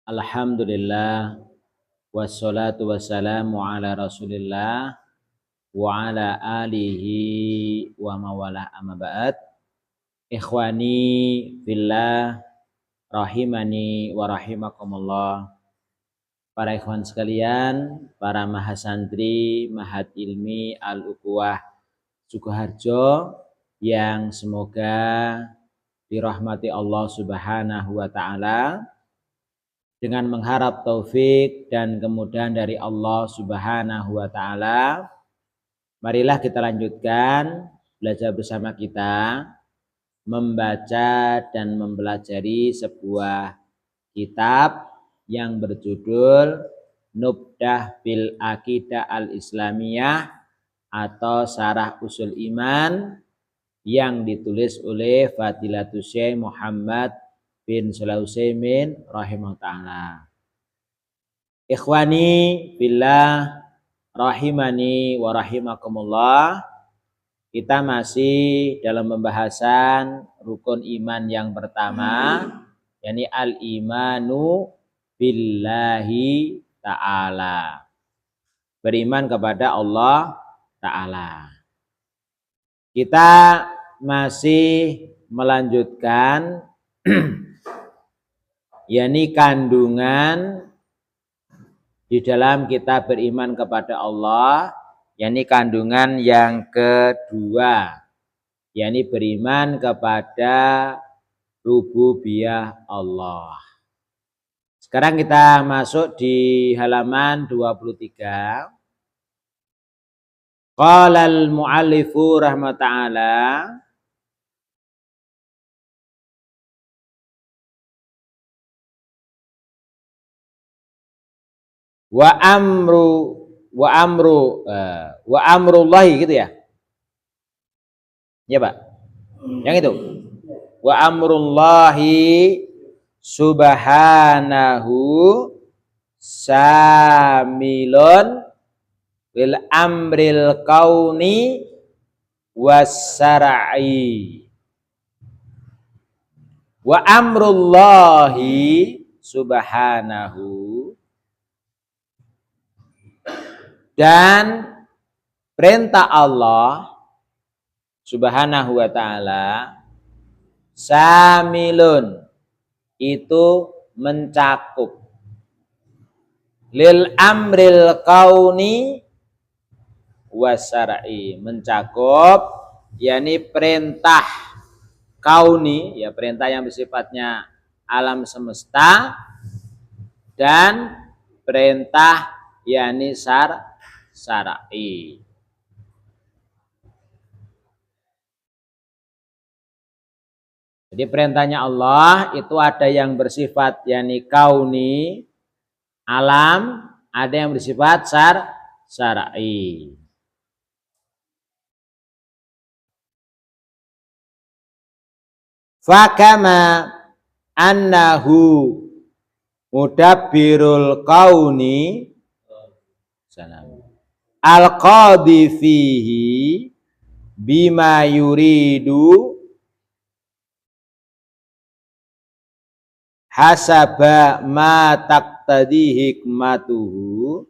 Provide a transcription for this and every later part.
Alhamdulillah wassalatu wassalamu ala Rasulillah wa ala alihi wa mawalah amma ba'd. Ikhwani fillah rahimani wa rahimakumullah. Para ikhwan sekalian, para mahasantri Mahad Ilmi Al-Ukhuwah Sukoharjo yang semoga dirahmati Allah Subhanahu wa taala dengan mengharap taufik dan kemudahan dari Allah Subhanahu wa taala. Marilah kita lanjutkan belajar bersama kita membaca dan mempelajari sebuah kitab yang berjudul Nubdah bil Aqidah Al-Islamiyah atau Syarah Usul Iman yang ditulis oleh Fadilatul Syekh Muhammad bin Shalih Utsaimin rahimahullah ta'ala. Ikhwani billah rahimani wa rahimakumullah. Kita masih dalam pembahasan rukun iman yang pertama, yakni al-imanu billahi ta'ala. Beriman kepada Allah ta'ala. Kita masih melanjutkan yakni kandungan di dalam kita beriman kepada Allah, yakni kandungan yang kedua, yakni beriman kepada rububiyah Allah. Sekarang kita masuk di halaman 23. Qala al-mu'allifu rahmata'ala wa amrullahi gitu ya. Ya Pak. Yang itu. Wa amrullahi subhanahu samilun bil amril kauni wasyar'i. Wa amrullahi subhanahu, dan perintah Allah Subhanahu wa ta'ala samilun, itu mencakup lil amril kauni wasyar'i, mencakup yakni perintah kauni, ya perintah yang bersifatnya alam semesta, dan perintah yakni syar'i. Jadi perintahnya Allah itu ada yang bersifat yakni kauni, alam, ada yang bersifat syar'i. Fakama annahu mudabbirul kauni al-qadi fihi bima yuridu hasaba ma taqtadi hikmatuhu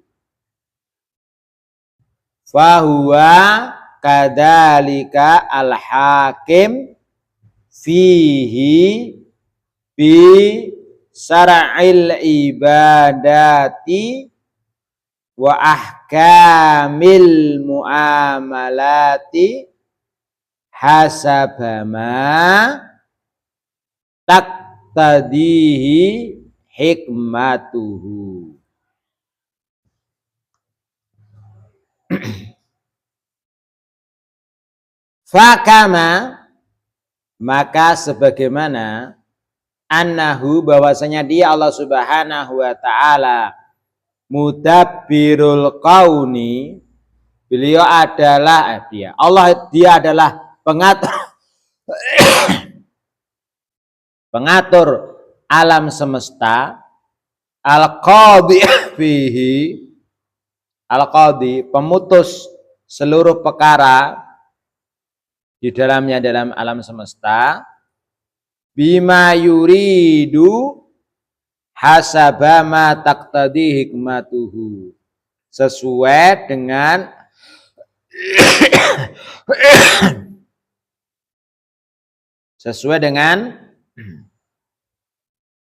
fahuwa kadzalika al-hakim fihi bi syara'il ibadati wa ahkamil muamalati hasabama taqtadihi hikmatuhu. Fakama, maka sebagaimana annahu, bahwasanya dia Allah Subhanahu wa ta'ala mudabbirul kauni, beliau adalah dia adalah pengatur alam semesta, al-qadi fihi, al-qadi pemutus seluruh perkara di dalamnya, dalam alam semesta, bima yuridu hasaba ma taqtadi hikmatuhu, sesuai dengan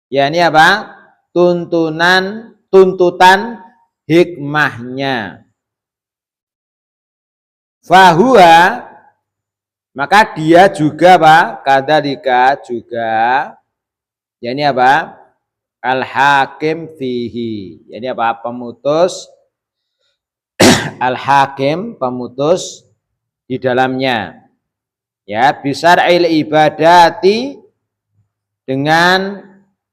ya ini apa? Tuntutan hikmahnya. Fahuwa, maka dia juga Pak, kadzalika juga, ya ini apa? Al-hakim fihi, ya ini apa? Pemutus, al-hakim, pemutus di dalamnya. Ya, bisar'il ibadati, dengan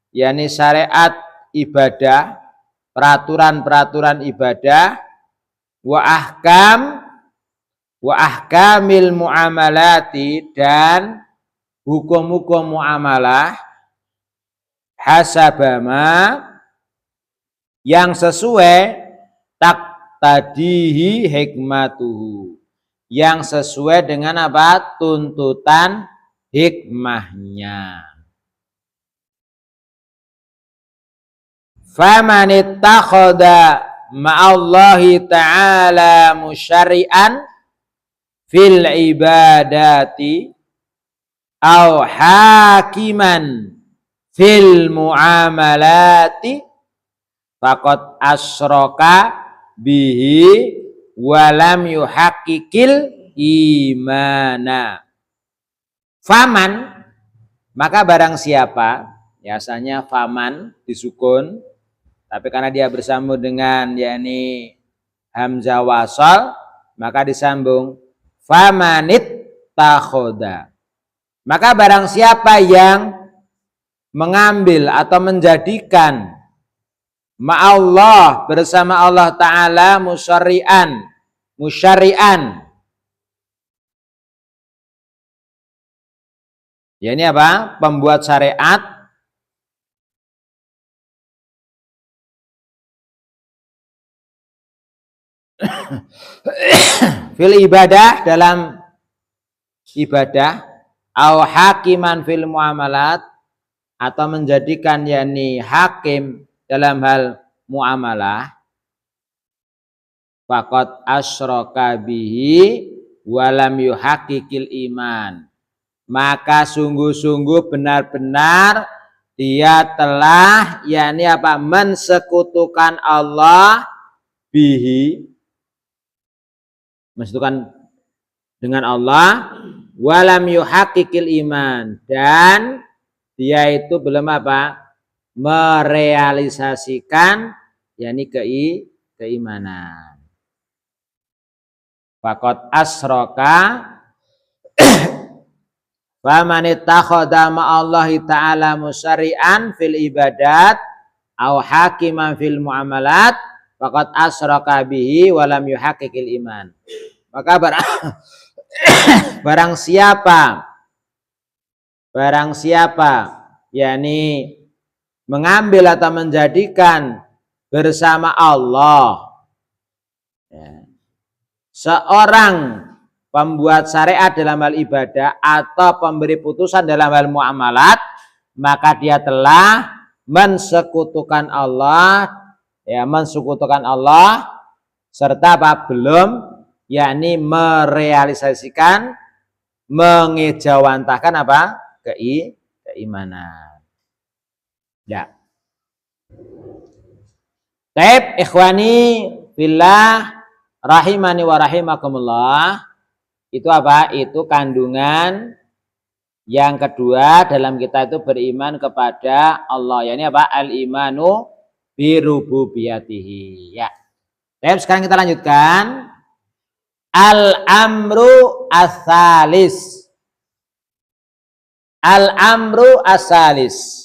yakni syariat ibadah, peraturan-peraturan ibadah, wa ahkamil muamalati, dan hukum-hukum muamalah, hasabama, yang sesuai taqtadihi hikmatuhu, yang sesuai dengan apa? Tuntutan hikmahnya. Faman ittakhadha ma'allahi ta'ala musyari'an fil ibadati au hakiman fil muamalati faqad asyraka bihi walam yuhaqqikil imana. Faman, maka barang siapa, biasanya faman disukun, tapi karena dia bersambung dengan yakni hamzah wasal, maka disambung famanit takhoda. Maka barang siapa yang mengambil atau menjadikan ma'allah, bersama Allah Ta'ala, musyari'an, ya ini apa? Pembuat syariat, fil ibadah, dalam ibadah, au hakiman fil muamalat, atau menjadikan yakni hakim dalam hal muamalah, faqad asyraka bihi walam yuhaqqikil iman, maka sungguh-sungguh benar-benar dia telah yakni apa? Mensekutukan Allah bihi, mensekutukan dengan Allah, walam yuhaqqikil iman, dan dia itu belum apa? Merealisasikan yakni keimanan. Faqad asyraka faman ittakhadha ma'allahi ta'ala musyari'an fil ibadat au hakiman fil muamalat faqad asyraka bihi walam yuhaqqikil iman. Maka barang siapa yakni mengambil atau menjadikan bersama Allah, ya, seorang pembuat syariat dalam hal ibadah atau pemberi putusan dalam hal muamalat, maka dia telah mensekutukan Allah, ya, mensekutukan Allah, serta apa? Belum yakni merealisasikan, mengejawantahkan apa? Keimanan. Ya. Baik, ikhwani fillah rahimani wa rahimakumullah. Itu apa? Itu kandungan yang kedua dalam kita itu beriman kepada Allah. Yani apa? Al-imanu birububiyatihi. Ya. Baik, sekarang kita lanjutkan. Al-amru as-salis. Al-amru as-salis.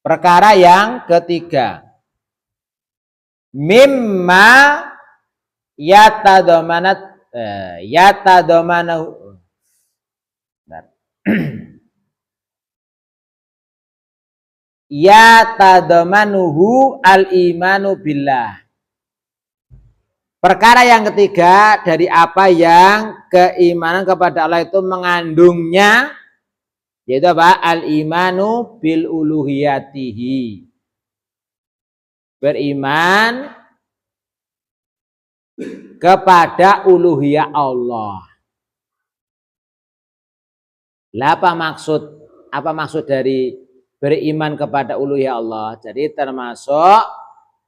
Perkara yang ketiga. Mimma yatadamanahu yatadamanuhu al-imanu billah. Perkara yang ketiga dari apa yang keimanan kepada Allah itu mengandungnya, yaitu apa? Al-imanu bil uluhiyatihi. beriman kepada uluhiyah Allah. Lah apa maksud dari beriman kepada uluhiyah Allah? Jadi termasuk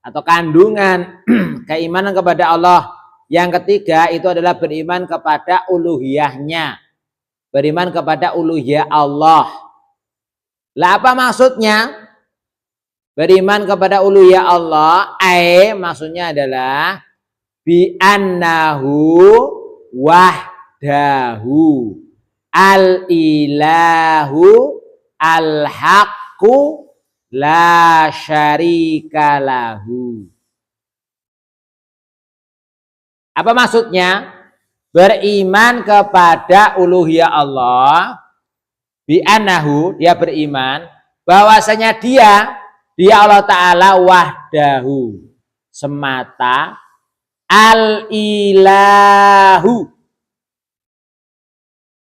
atau kandungan keimanan kepada Allah yang ketiga itu adalah beriman kepada uluhiyahnya. Beriman kepada uluhiyah Allah. Lah apa maksudnya? Beriman kepada uluhiyah Allah, maksudnya adalah bi annahu wahdahu al ilahu al haqqu la syarika lahu. Apa maksudnya? Beriman kepada uluhiyah Allah, bi annahu, dia beriman bahwasanya dia Allah Ta'ala wahdahu, semata, al-ilahu,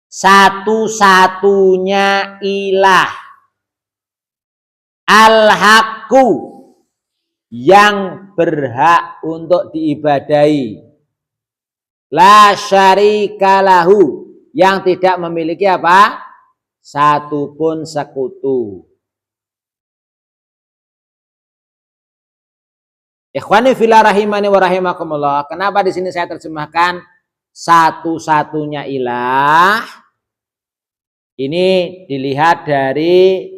satu-satunya ilah, al-haqqu, yang berhak untuk diibadahi, la syarika lahu, yang tidak memiliki apa? Satupun sekutu. Ikhwani fillah rahimani wa rahimakumullah. Kenapa di sini saya terjemahkan satu-satunya ilah? Ini dilihat dari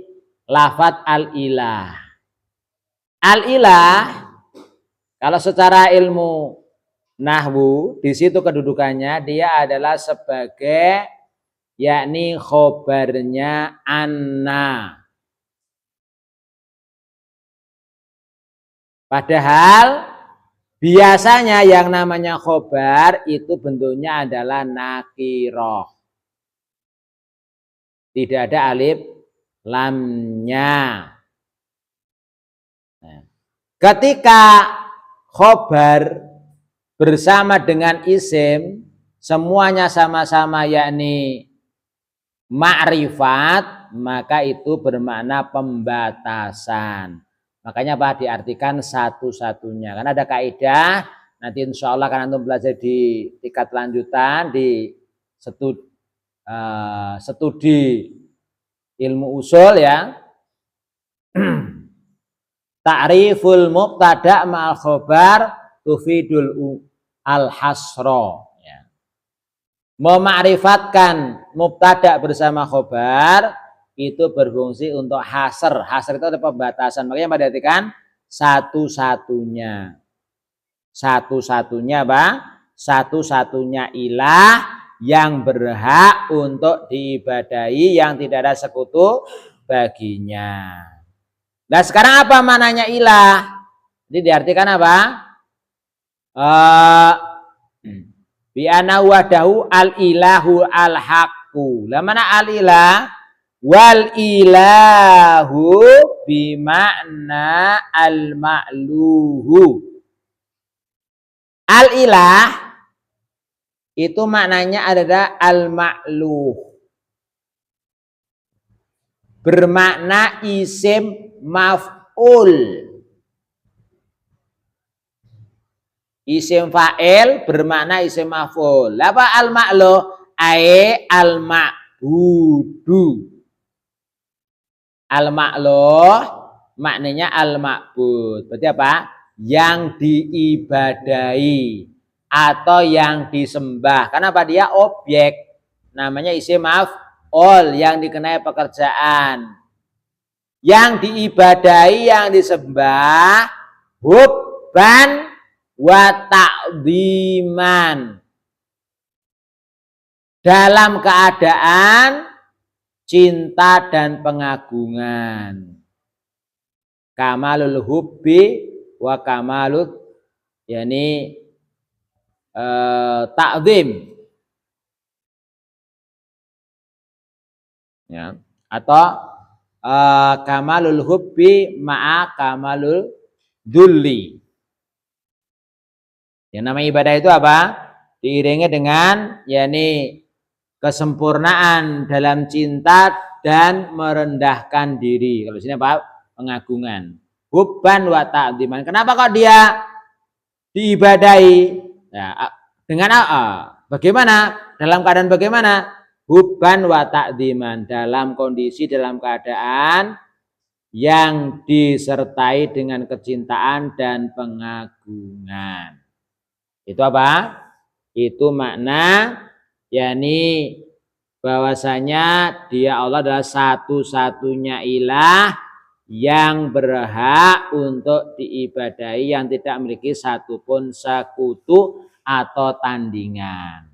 lafadz al-ilah. Al-ilah kalau secara ilmu nahwu di situ kedudukannya dia adalah sebagai yakni khobarnya anna. Padahal biasanya yang namanya khobar itu bentuknya adalah nakiroh. Tidak ada alif lamnya. Nah, ketika khobar bersama dengan isim, semuanya sama-sama yakni ma'rifat, maka itu bermakna pembatasan. Makanya apa? Diartikan satu-satunya. Karena ada kaidah, nanti insya Allah kan antum belajar di tingkat lanjutan di studi ilmu usul ya. Ta'riful mubtada' ma'al khobar tufidul al-hasra. Ya. Memakrifatkan mubtada' bersama khobar itu berfungsi untuk hasr. Hasr itu ada pembatasan. Makanya perhatikan satu-satunya. Satu-satunya apa? Satu-satunya ilah yang berhak untuk diibadahi, yang tidak ada sekutu baginya. Nah sekarang apa mananya ilah? Jadi diartikan apa? Bi anna wahdahu al-ilahu al-haqqu. Lah mana al-ilah? Wal ilahu bima'na al-ma'luhu. Al-ilah itu maknanya adalah al-ma'luh. Bermakna isim maf'ul. Isim fa'il bermakna isim maf'ul. Apa al-ma'luh? Al-ma'budu. Al-ma'luh maknanya al-ma'bud. Berarti apa? Yang diibadahi atau yang disembah. Karena apa? Dia objek. Namanya isim maf'ul yang dikenai pekerjaan. Yang diibadahi, yang disembah, hubban wa ta'dhiman. Dalam keadaan cinta dan pengagungan. Kamalul hubbi wa kamalut yakni ta'zim. Ya, atau kamalul hubbi ma'a kamalul dzulli. Yang namanya ibadah itu apa? Diiringi dengan yakni kesempurnaan dalam cinta dan merendahkan diri. Kalau sini apa? Pengagungan. hubban wa ta'dziman. Kenapa kok dia diibadahi? Ya, dengan bagaimana? Dalam keadaan bagaimana? Hubban wa ta'dziman, dalam kondisi dalam keadaan yang disertai dengan kecintaan dan pengagungan. Itu apa? Itu makna yakni bahwasanya dia Allah adalah satu-satunya ilah yang berhak untuk diibadahi, yang tidak memiliki satupun sekutu atau tandingan.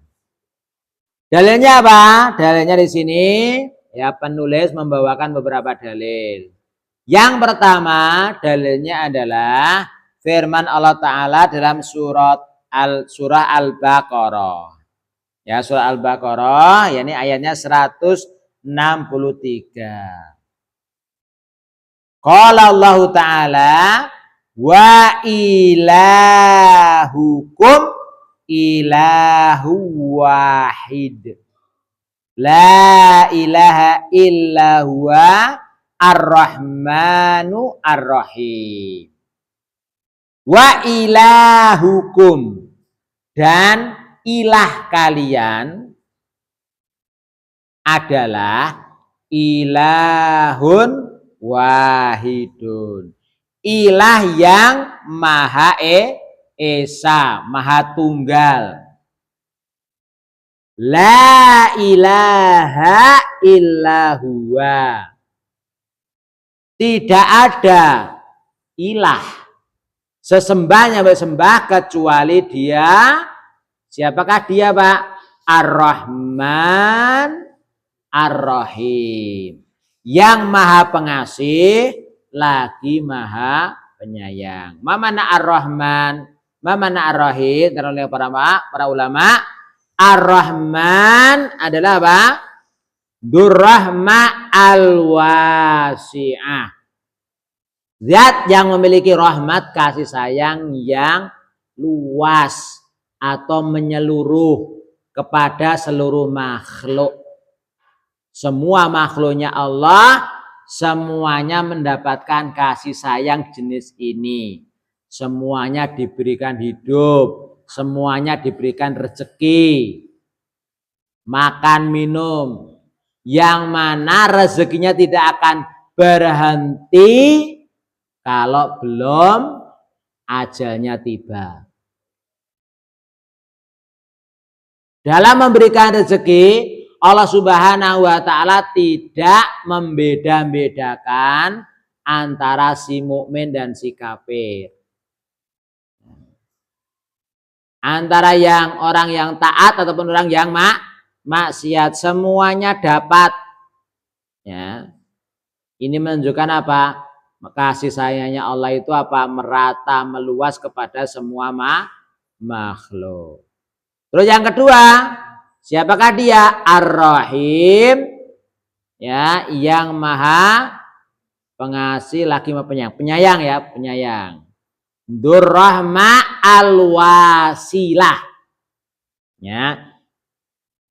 Dalilnya apa? Dalilnya di sini ya, penulis membawakan beberapa dalil. Yang pertama dalilnya adalah firman Allah Ta'ala dalam surah Al-Baqarah. Ya, surah Al-Baqarah, yakni ayatnya 163. Qala Allah Ta'ala wa ilahukum ilahu wahid. La ilaha illa huwa ar-Rahmanu ar-Rahim. Wa ilahukum, dan ilah kalian adalah ilahun wahidun. Ilah yang maha esa, maha tunggal. La ilaha illa huwa. Tidak ada ilah sesembahnya bersembah kecuali dia. Siapakah dia, Pak? Ar-Rahman Ar-Rahim, yang maha pengasih lagi maha penyayang. Mana Ar-Rahman, mana Ar-Rahim? Oleh para ulama, Ar-Rahman adalah apa? Durrahma al-wasi'ah, zat yang memiliki rahmat kasih sayang yang luas atau menyeluruh kepada seluruh makhluk. Semua makhluknya Allah semuanya mendapatkan kasih sayang jenis ini. Semuanya diberikan hidup, semuanya diberikan rezeki, makan minum, yang mana rezekinya tidak akan berhenti kalau belum ajalnya tiba. Dalam memberikan rezeki, Allah Subhanahu wa Ta'ala tidak membeda-bedakan antara si mukmin dan si kafir, antara yang orang yang taat ataupun orang yang maksiat, semuanya dapat. Ya, ini menunjukkan apa? Kasih sayangnya Allah itu apa? Merata, meluas kepada semua makhluk. Terus yang kedua, siapakah dia? Ar-Rahim, ya, yang maha pengasih lagi maha penyayang. Penyayang ya, penyayang. Durrahma al-wasilah, ya,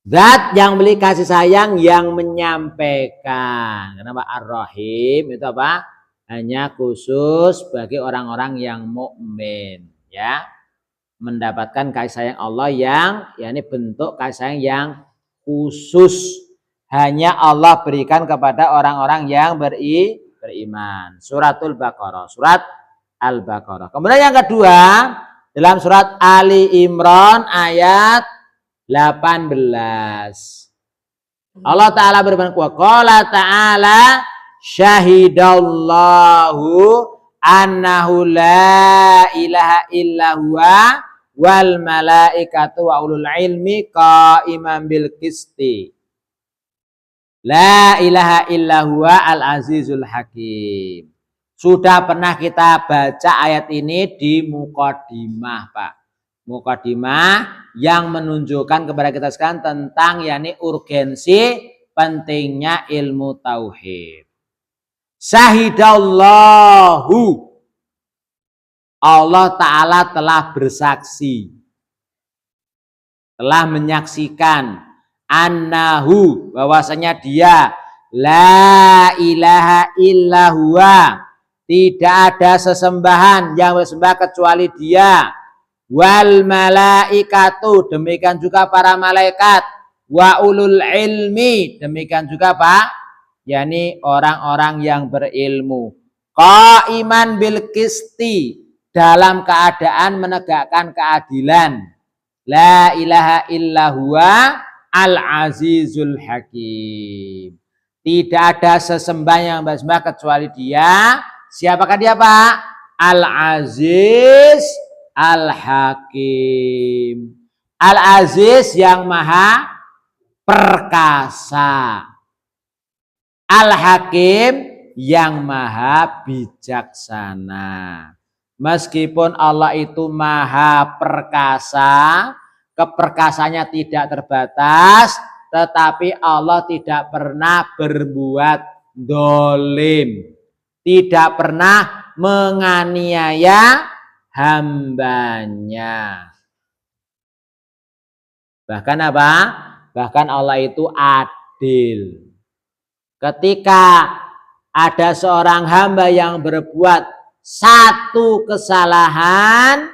zat yang memiliki kasih sayang yang menyampaikan. Kenapa Ar-Rahim itu apa? Hanya khusus bagi orang-orang yang mukmin, ya, mendapatkan kasih sayang Allah yang yakni bentuk kasih sayang yang khusus hanya Allah berikan kepada orang-orang yang beriman. Suratul Baqarah, surat Al-Baqarah. Kemudian yang kedua, dalam surat Ali Imran ayat 18. Allah Ta'ala berfirman, qala ta'ala syahidallahu annahu la ilaha illa huwa wal malaikatu wa ulul ilmi qaiman bil qisti. La ilaha illa huwa al azizul hakim. Sudah pernah kita baca ayat ini di mukadimah, Pak. Mukadimah yang menunjukkan kepada kita sekarang tentang yakni urgensi pentingnya ilmu tauhid. Syahidallahu, Allah Ta'ala telah bersaksi, telah menyaksikan, annahu, bahwasanya dia, la ilaha illa huwa, tidak ada sesembahan yang bersembah kecuali Dia. Wal malaikatu, demikian juga para malaikat. Wa ulul ilmi, demikian juga Pak, yakni orang-orang yang berilmu. Qaiman bil qisti, dalam keadaan menegakkan keadilan. La ilaha illa huwa al-azizul hakim. Tidak ada sesembahan yang bersembah kecuali Dia. Siapakah Dia, Pak? Al-Aziz Al-Hakim. Al-Aziz yang maha perkasa. Al-Hakim yang maha bijaksana. Meskipun Allah itu maha perkasa, keperkasanya tidak terbatas, tetapi Allah tidak pernah berbuat dolim, tidak pernah menganiaya hambanya. Bahkan apa? Bahkan Allah itu adil. Ketika ada seorang hamba yang berbuat satu kesalahan,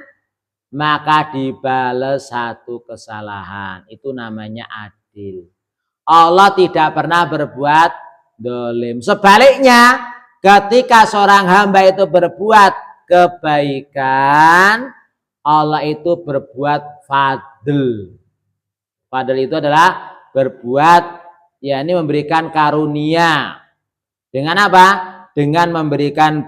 maka dibalas satu kesalahan. Itu namanya adil. Allah tidak pernah berbuat dolim. Sebaliknya, ketika seorang hamba itu berbuat kebaikan, Allah itu berbuat fadl. Fadl itu adalah berbuat, ya ini memberikan karunia. Dengan apa? Dengan memberikan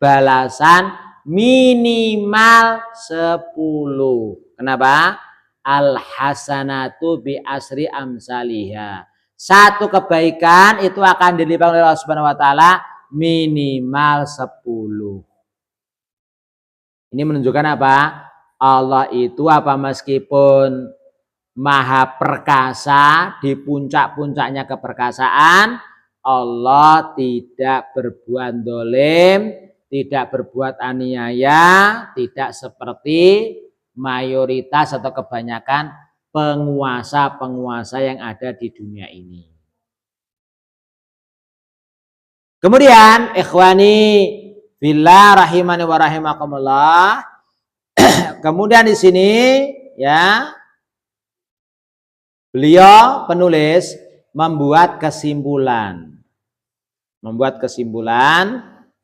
balasan minimal 10. Kenapa? Al hasanatu bi asri amsalihha. Satu kebaikan itu akan dilipat oleh Allah Subhanahu wa taala minimal 10. Ini menunjukkan apa? Allah itu apa, meskipun maha perkasa, di puncak-puncaknya keperkasaan, Allah tidak berbuat dolim, tidak berbuat aniaya, tidak seperti mayoritas atau kebanyakan penguasa-penguasa yang ada di dunia ini. Kemudian ikhwani fillah rahimani wa rahimakumullah. Kemudian di sini ya beliau penulis membuat kesimpulan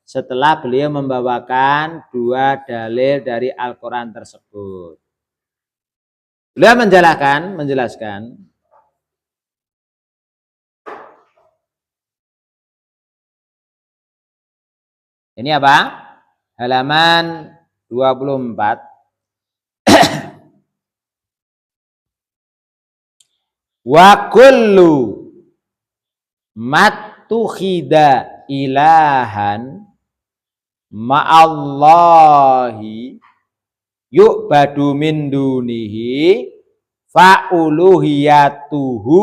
setelah beliau membawakan dua dalil dari Al-Quran tersebut. Beliau menjelaskan ini apa? Halaman 24. Wa kullu mattukhida ilahan ma'allahi yu'badu min dunihi fa'uluhiyatuhu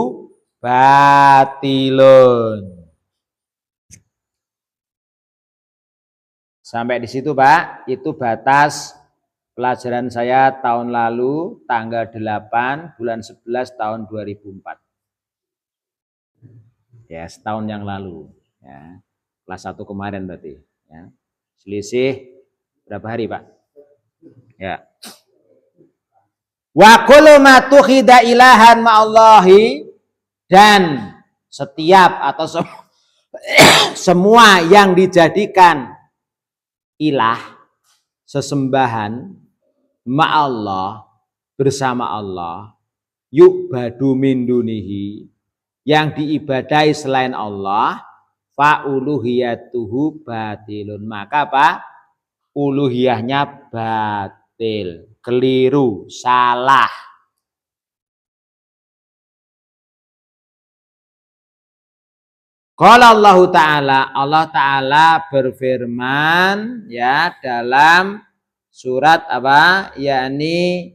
batilun. Sampai di situ Pak, itu batas pelajaran saya tahun lalu, tanggal 8 bulan 11 tahun 2004. Ya, setahun yang lalu. Ya, kelas 1 kemarin berarti. Ya. Selisih berapa hari Pak? Ya. Wa kullu ma tukhida ilahan ma'allahi, dan setiap atau semua yang dijadikan ilah, sesembahan, ma'allah, bersama Allah, yu'badu min dunihi, yang diibadahi selain Allah, fa'uluhiyatuhu batilun, maka apa? Uluhiyahnya batil, keliru, salah. Qala Allah Ta'ala berfirman ya dalam surat apa? Yakni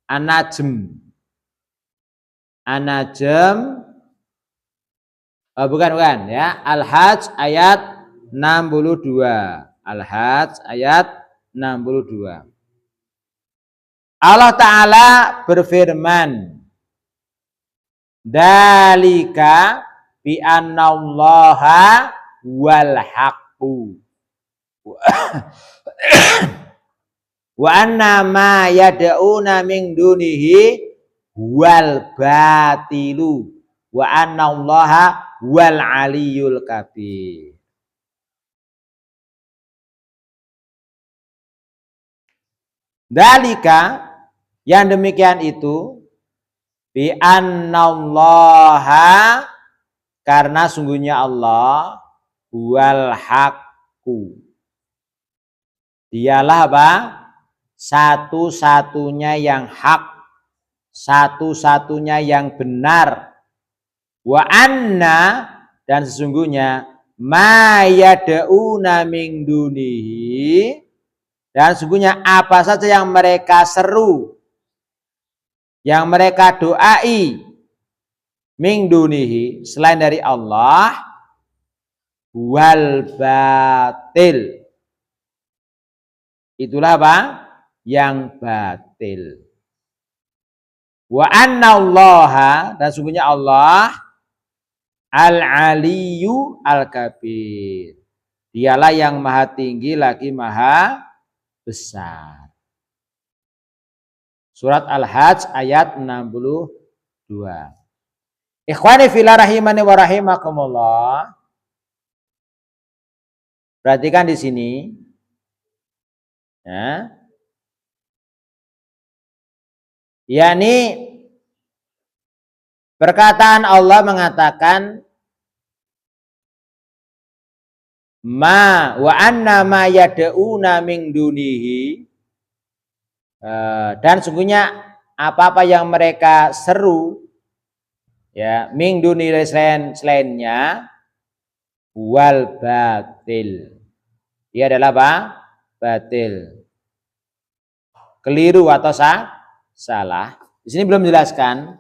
An-Najm. Bukan ya. Al-Hajj ayat 62. Al-Hajj ayat 62. Allah Ta'ala berfirman, dalika bi annallaha wal haqqu Wa anna ma yad'una min dunihi wal batilu wa anna allaha wal aliyul kabir. Dalika, yang demikian itu, bi annallaha, karena sungguhnya Allah wal haqqu, dialah apa? Satu-satunya yang hak, satu-satunya yang benar. Wa anna, dan sesungguhnya ma yad'una min dunihi, dan sesungguhnya apa saja yang mereka seru, yang mereka doai, min dunihi, selain dari Allah, wal batil, itulah apa? Yang batil. Wa anna allaha, dan sungguhnya Allah al-aliyu al-kabir, dialah yang maha tinggi lagi maha besar. Surat Al-Hajj ayat 62. Ikhwani fillah rahimani wa rahimakumullah. Perhatikan di sini. Ya. Yakni perkataan Allah mengatakan ma wa anna ma yad'una min dunihi, dan sungguhnya apa-apa yang mereka seru, ya, min dunihi, selainnya, wal batil, dia adalah apa? Batil, keliru atau salah. Di sini belum dijelaskan.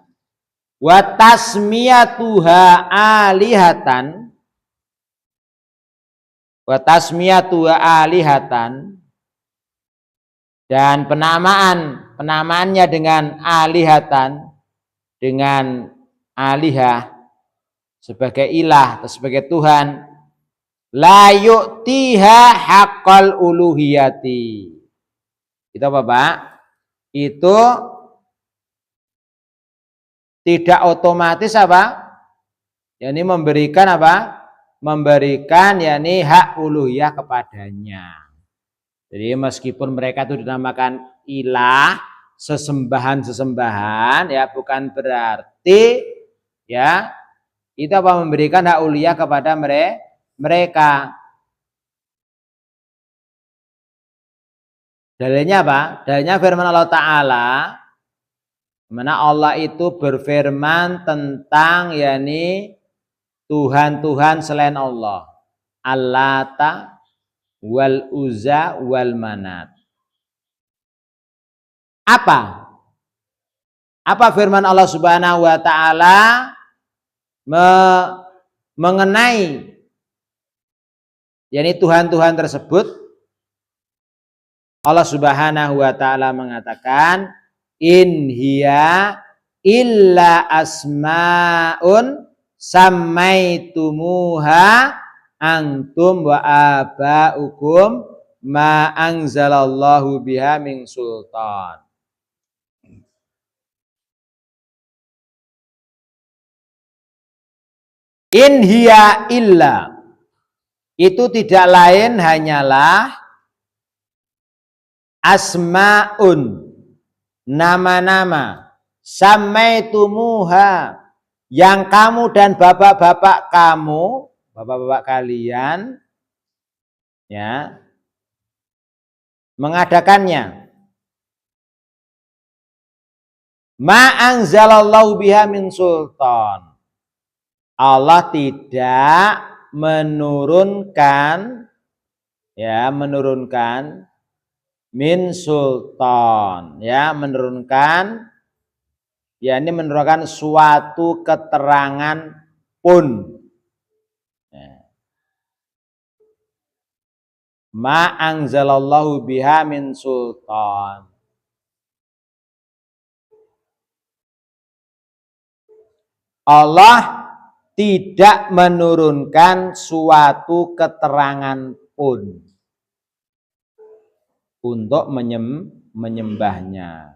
Wa tasmiyatuha alihatan, wa tasmiyatuha alihatan, dan penamaannya dengan alihatan, dengan alihah, sebagai ilah atau sebagai Tuhan, la yu'tiha haqqal uluhiyati. Itu apa, Pak? Itu tidak otomatis apa? Yani memberikan apa? Memberikan yakni hak uluhiyah kepadanya. Jadi meskipun mereka itu dinamakan ilah, sesembahan-sesembahan, ya, bukan berarti ya itu apa memberikan hak uluhiyah kepada mereka. Dalilnya apa? Dalilnya firman Allah Ta'ala, mana Allah itu berfirman tentang yakni Tuhan-Tuhan selain Allah, Allata wal Uzza wal Manat. Apa firman Allah Subhanahu wa Ta'ala mengenai yakni Tuhan-Tuhan tersebut? Allah Subhanahu wa Ta'ala mengatakan, in hiya illa asmaun sammaitumuha antum wa abaukum ma anzalallahu biha min sultan. In hiya illa, itu tidak lain hanyalah asmaun, nama-nama, sammaitumuha, yang kamu dan bapak-bapak kamu, bapak-bapak kalian, ya, mengadakannya. Ma anzalallahu biha min sultan, Allah tidak menurunkan, ya, menurunkan min sultan, ya, menurunkan, ya, ini menurunkan suatu keterangan pun, ya. Ma anzalallahu biha min sultan, Allah tidak menurunkan suatu keterangan pun. untuk menyembahnya.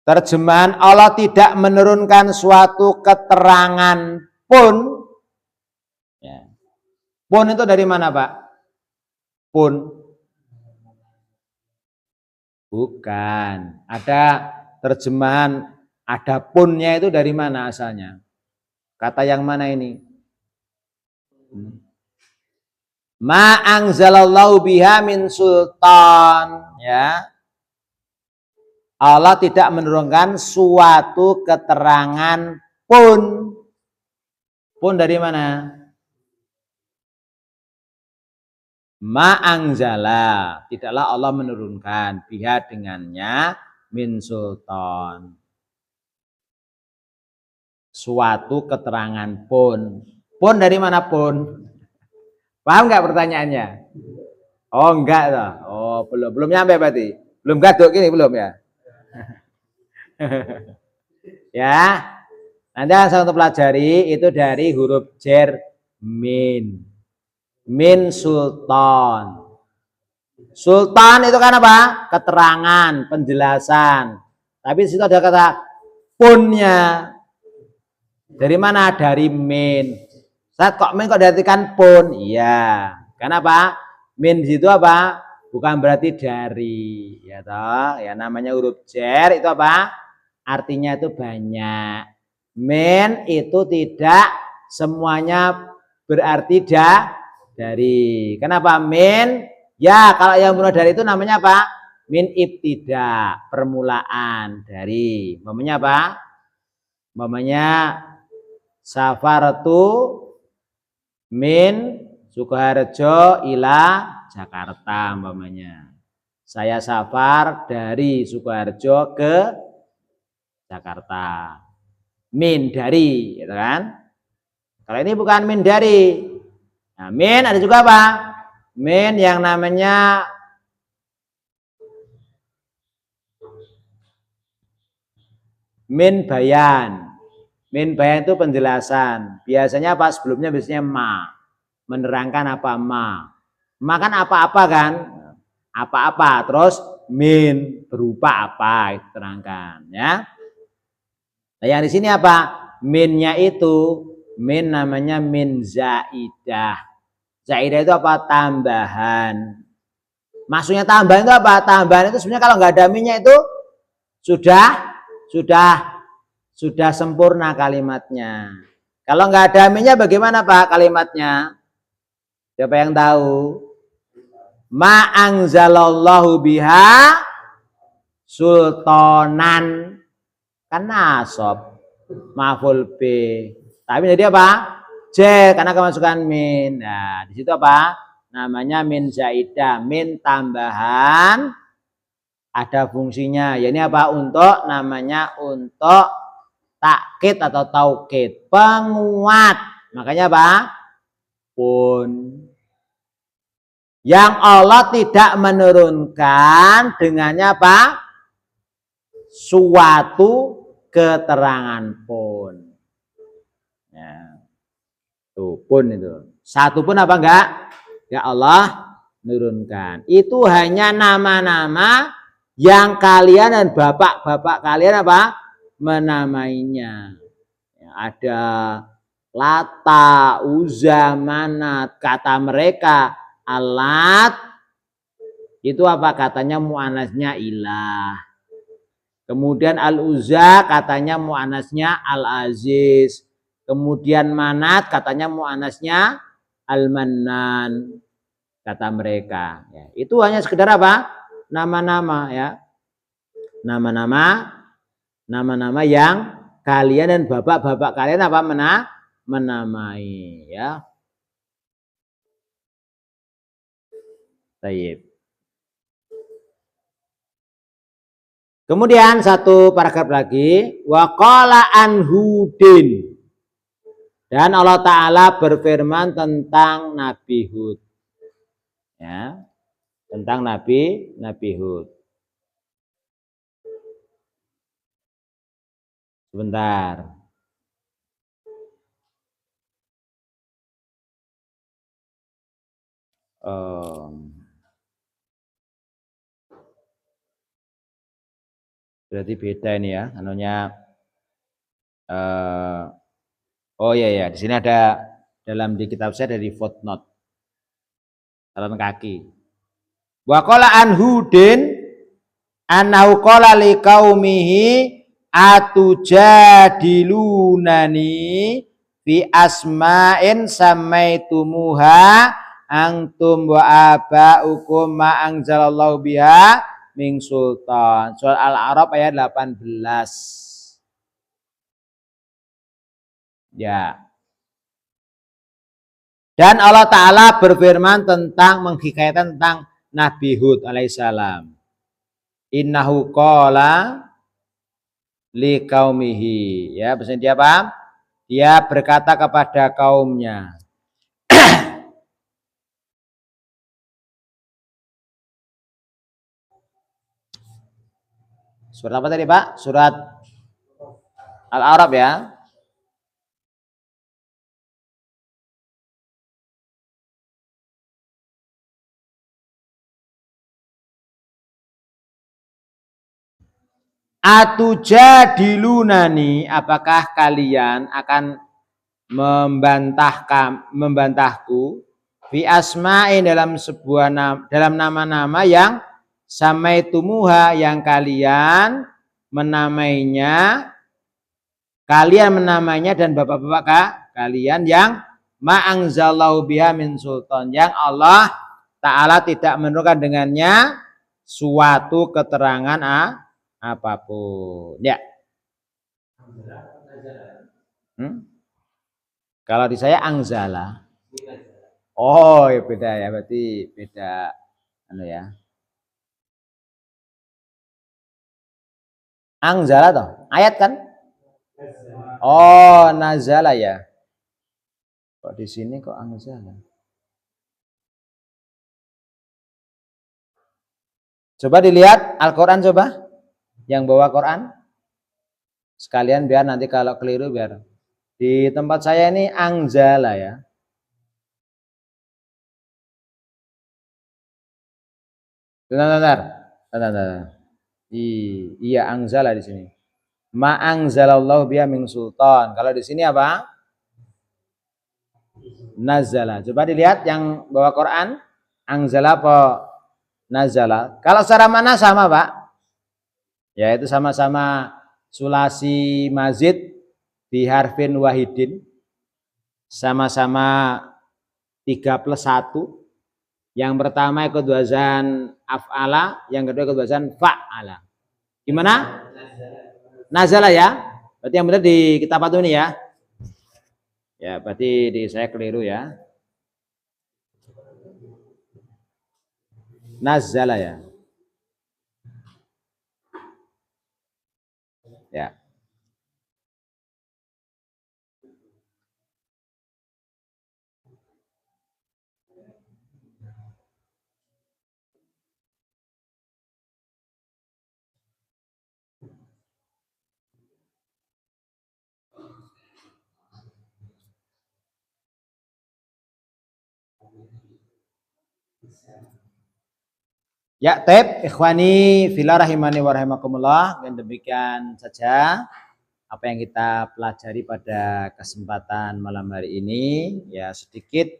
Terjemahan Allah tidak menurunkan suatu keterangan pun. Ya. Pun itu dari mana, Pak? Pun. Bukan. Ada terjemahan ada punnya itu dari mana asalnya? Kata yang mana ini? Ma anzalallahu biha min sultan, ya. Allah tidak menurunkan suatu keterangan pun. Pun dari mana? Ma anzala, tidaklah Allah menurunkan biha dengannya min sultan. Suatu keterangan pun. Pun dari mana pun? Paham nggak pertanyaannya? Oh enggak toh. Oh belum nyampe berarti. Belum gaduk gini belum ya? Ya. Nanti langsung untuk pelajari itu dari huruf jer min. Min sultan. Sultan itu kan apa? Keterangan, penjelasan. Tapi di situ ada kata punnya. Dari mana? Dari min. Saat kok min kok diartikan pun? Iya. Kenapa? Min di situ apa? Bukan berarti dari, ya toh. Ya namanya huruf jer itu apa? Artinya itu banyak. Min itu tidak semuanya berarti dari. Kenapa min? Ya kalau yang mulai dari itu namanya apa? Min ibtida, permulaan dari. Namanya apa? Namanya safaratu min Sukoharjo ila Jakarta umpamanya. Saya safar dari Sukoharjo ke Jakarta. Min dari, gitu kan? Kalau ini bukan min dari. Nah, min ada juga apa? Min yang namanya min bayan. Min bayan itu penjelasan. Biasanya apa? Sebelumnya biasanya ma. Menerangkan apa ma. Ma kan apa-apa kan? Apa-apa. Terus min berupa apa? Itu terangkan ya. Nah, yang di sini apa? Minnya itu min namanya min zaidah. Zaidah itu apa? Tambahan. Maksudnya tambahan itu apa? Tambahan itu sebenarnya kalau nggak ada minnya itu sudah sempurna kalimatnya. Kalau nggak ada minnya bagaimana Pak kalimatnya? Siapa yang tahu? Ma anzalallahu biha sultanan, kan nasab maful b. Tapi jadi apa? J karena kemasukan min. Nah, di situ apa? Namanya min zaidah, min tambahan ada fungsinya. Ya ini apa? Untuk namanya untuk takkid atau taukid, penguat. Makanya apa? Pun yang Allah tidak menurunkan dengannya apa? Suatu keterangan pun. Ya. Tuh pun itu. Satu pun apa enggak? Ya Allah menurunkan. Itu hanya nama-nama yang kalian dan bapak-bapak kalian apa? Menamainya. Ya, ada Lata, Uzza, Manat, kata mereka alat itu apa katanya muannasnya ilah. Kemudian al-Uzza katanya muannasnya al-Aziz. Kemudian Manat katanya muannasnya al-Mannan kata mereka. Ya, itu hanya sekedar apa? Nama-nama ya. Nama-nama yang kalian dan bapak-bapak kalian apa menamai ya. Taib. Kemudian satu paragraf lagi, wa qala an Hudin. Dan Allah Ta'ala berfirman tentang Nabi Hud. Ya, tentang Nabi Hud. Sebentar. Berarti beda ini ya, anunya. Oh iya ya, di sini ada dalam di kitab saya dari footnote, catatan kaki. Wa qala an Hudin annahu qala liqaumihi atujadilunani fi asma'in samaitumuha antum wa aba'ukum ma anzalallahu biha min sultan. Surah Al-A'raf ayat 18. Ya. Dan Allah Ta'ala berfirman tentang menghikayatkan tentang Nabi Hud alaihissalam. Innahu qala liqaumihi. Ya, maksudnya dia apa? Dia berkata kepada kaumnya. Surat apa tadi, Pak? Surat Al-A'raf ya. Atujadilunani, apakah kalian akan membantahku fi asma'in dalam sebuah dalam nama-nama yang samaitumuha yang kalian menamainya dan bapak-bapak kalian yang ma'angzallahu biha min sultan, yang Allah Ta'ala tidak menurunkan dengannya suatu keterangan apapun. Ya. Kalau di saya angzala. Oh, ya beda ya, berarti beda anu ya. Angzala toh, ayat kan? Oh, nazala ya. Kok di sini kok angzala? Coba dilihat Al-Qur'an coba. Yang bawa Quran. Sekalian biar nanti kalau keliru biar. Di tempat saya ini angzala ya. Bentar. Iya angzala di sini. Ma anzalallahu biha min sultan. Kalau di sini apa? Nazala. Coba dilihat yang bawa Quran, angzala apa nazala? Kalau secara mana sama, Pak? Ya itu sama-sama sulasi mazid di harfin wahidin. Sama-sama 3+1. Yang pertama ikut wazan af'ala, yang kedua ikut wazan fa'ala. Gimana? Nazala ya. Berarti yang benar di kitab apa ini ya? Ya, berarti di saya keliru ya. Nazala ya. Ya. Ya, ikhwani fillah rahimani wa rahimakumullah. Dan demikian saja apa yang kita pelajari pada kesempatan malam hari ini. Ya, sedikit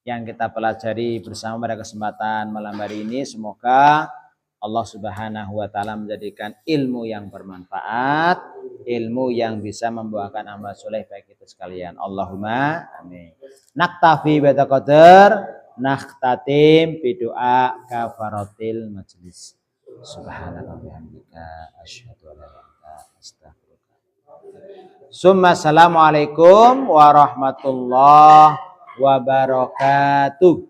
yang kita pelajari bersama pada kesempatan malam hari ini. Semoga Allah Subhanahu wa taala menjadikan ilmu yang bermanfaat, ilmu yang bisa membuahkan amal soleh bagi kita sekalian. Allahumma amin. Naktafi bi qadar. Nakhtatim bidoa kafaratil majlis. Subhanallah bihamdika asyhadu an la ilaha illa anta astaghfiruka. Summa assalamualaikum warahmatullahi wabarakatuh.